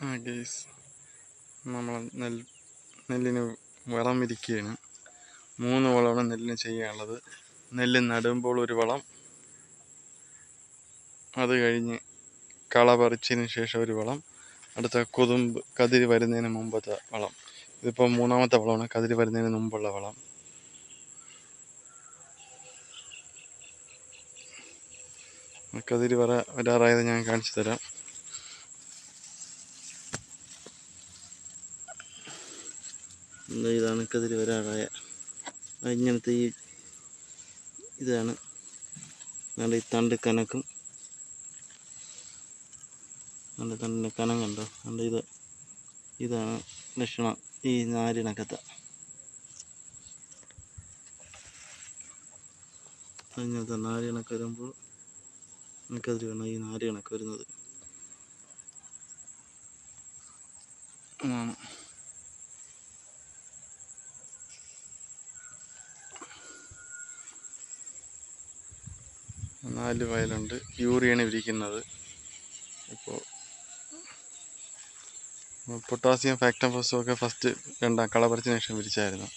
Guys, നമ്മൾ നെല്ലിന് വളം വിരിക്കുകയാണ്. 3 വളമാണ് നെല്ലിന് ചെയ്യാനുള്ളത്. നെല്ല് നടുമ്പോൾ ഒരു വളം, അത് കഴിഞ്ഞ് കള പറിച്ചതിന് ശേഷം ഒരു വളം, അടുത്ത കതിര് വരുന്നതിന് മുമ്പത്തെ വളം. ഇതിപ്പോൾ 3ാമത്തെ വളമാണ്, കതിര് വരുന്നതിന് മുമ്പുള്ള വളം. കതിര് വരാറായത് ഞാൻ കാണിച്ചു തരാം. ഇതാണ് കതിര് വരാറായ ഇങ്ങനത്തെ ഇതാണ് നല്ല ഈ തണ്ട് കനക്കും. നല്ല തണ്ടിൻ്റെ കനം കണ്ടോ? നല്ല ഇതാണ് ലക്ഷണം ഈ നാരിണക്കത്തെ. അങ്ങനത്തെ നാരിണക്ക് വരുമ്പോൾ കതിര് വേണം. ഈ നാരിണക്ക് വരുന്നത് ആണ്. 4 വയലുണ്ട്. യൂറിയാണ് വിരിക്കുന്നത്. ഇപ്പോൾ പൊട്ടാസ്യം ഫാക്ടം ഫോസും ഒക്കെ ഫസ്റ്റ് കള പറിച്ചതിന് ശേഷം വിരിച്ചായിരുന്നു.